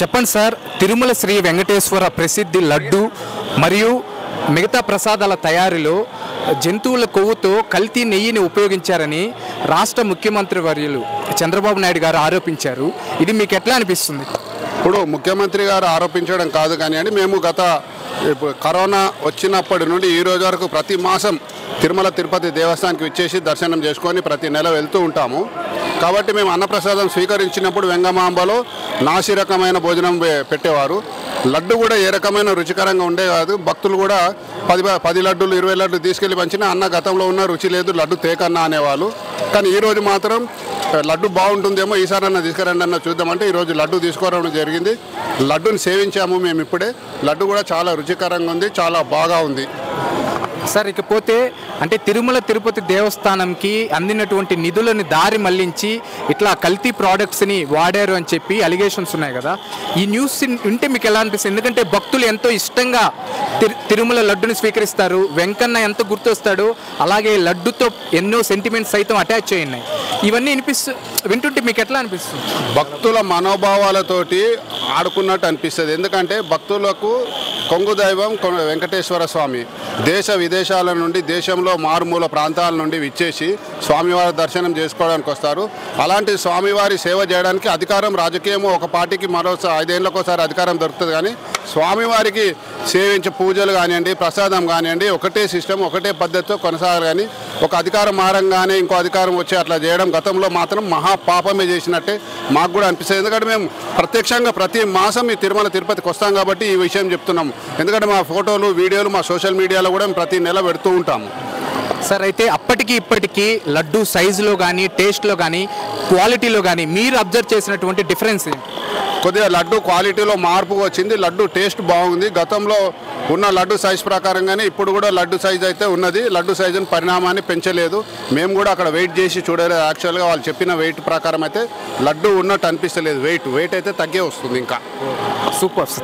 చెప్పండి సార్, తిరుమల శ్రీ వెంకటేశ్వర ప్రసిద్ధి లడ్డు మరియు మిగతా ప్రసాదాల తయారీలో జంతువుల కొవ్వుతో కల్తీ నెయ్యిని ఉపయోగించారని రాష్ట్ర ముఖ్యమంత్రి వర్యులు చంద్రబాబు నాయుడు గారు ఆరోపించారు. ఇది మీకు ఎట్లా అనిపిస్తుంది? ఇప్పుడు ముఖ్యమంత్రి గారు ఆరోపించడం కాదు కానీ మేము గత కరోనా వచ్చినప్పటి నుండి ఈ రోజు వరకు ప్రతి మాసం తిరుమల తిరుపతి దేవస్థానానికి విచ్చేసి దర్శనం చేసుకొని ప్రతి నెల వెళ్తూ ఉంటాము. కాబట్టి మేము అన్నప్రసాదం స్వీకరించినప్పుడు వెంగమాంబలో నాసి రకమైన భోజనం పెట్టేవారు. లడ్డు కూడా ఏ రకమైన రుచికరంగా ఉండే కాదు. భక్తులు కూడా 10 లడ్డులు 20 లడ్డులు తీసుకెళ్లి పంచిన అన్న గతంలో ఉన్న రుచి లేదు, లడ్డు తేకన్నా అనేవాళ్ళు. కానీ ఈరోజు మాత్రం లడ్డు బాగుంటుందేమో, ఈసారన్నా తీసుకురండి అన్న చూద్దామంటే ఈరోజు లడ్డు తీసుకోవడం జరిగింది. లడ్డుని సేవించాము మేము ఇప్పుడే. లడ్డు కూడా చాలా రుచికరంగా ఉంది, చాలా బాగా ఉంది. సార్, ఇకపోతే అంటే తిరుమల తిరుపతి దేవస్థానంకి అందినటువంటి నిధులను దారి మళ్లించి ఇట్లా కల్తీ ప్రోడక్ట్స్ని వాడారు అని చెప్పి అలిగేషన్స్ ఉన్నాయి కదా. ఈ న్యూస్ వింటే మీకు ఎలా అనిపిస్తుంది? ఎందుకంటే భక్తులు ఎంతో ఇష్టంగా తిరుమల లడ్డుని స్వీకరిస్తారు. వెంకన్న ఎంత గుర్తొస్తాడు, అలాగే లడ్డుతో ఎన్నో సెంటిమెంట్స్ సైతం అటాచ్ అయి ఉన్నాయి. ఇవన్నీ వింటుంటే మీకు ఎట్లా అనిపిస్తుంది? భక్తుల మనోభావాలతోటి ఆడుకున్నట్టు అనిపిస్తుంది. ఎందుకంటే భక్తులకు కొంగు దైవం వెంకటేశ్వర స్వామి దేశ విదేశాల నుండి, దేశంలో మారుమూల ప్రాంతాల నుండి విచ్చేసి స్వామివారి దర్శనం చేసుకోవడానికి వస్తారు. అలాంటి స్వామివారి సేవ చేయడానికి అధికారం, రాజకీయము ఒక పార్టీకి మరో 5 ఏళ్ళకోసారి అధికారం దొరుకుతుంది. కానీ స్వామివారికి సేవించే పూజలు కానివ్వండి, ప్రసాదం కానివ్వండి, ఒకటే సిస్టమ్ ఒకటే పద్ధతితో కొనసాగాలి. కానీ ఒక అధికారం మారంగానే ఇంకో అధికారం వచ్చి అట్లా చేయడం గతంలో మాత్రం మహాపాపమే చేసినట్టే మాకు కూడా అనిపిస్తుంది. ఎందుకంటే మేము ప్రత్యక్షంగా ప్రతి మాసం ఈ తిరుమల తిరుపతికి వస్తాం కాబట్టి ఈ విషయం చెప్తున్నాము. ఎందుకంటే మా ఫోటోలు, వీడియోలు మా సోషల్ మీడియాలో కూడా ప్రతి నెల పెడుతూ ఉంటాము. సార్, అయితే అప్పటికి ఇప్పటికీ లడ్డు సైజులో కానీ, టేస్ట్లో కానీ, క్వాలిటీలో కానీ మీరు అబ్జర్వ్ చేసినటువంటి డిఫరెన్స్ ఏంటి? కొద్దిగా లడ్డు క్వాలిటీలో మార్పు వచ్చింది. లడ్డు టేస్ట్ బాగుంది. గతంలో ఉన్న లడ్డు సైజ్ ప్రకారంగానే ఇప్పుడు కూడా లడ్డు సైజ్ అయితే ఉన్నది. లడ్డు సైజుని పరిణామాన్ని పెంచలేదు. మేము కూడా అక్కడ వెయిట్ చేసి చూడలేదు. యాక్చువల్గా వాళ్ళు చెప్పిన వెయిట్ ప్రకారం అయితే లడ్డు ఉన్నట్టు అనిపిస్తలేదు. వెయిట్ అయితే తగ్గే వస్తుంది. ఇంకా సూపర్.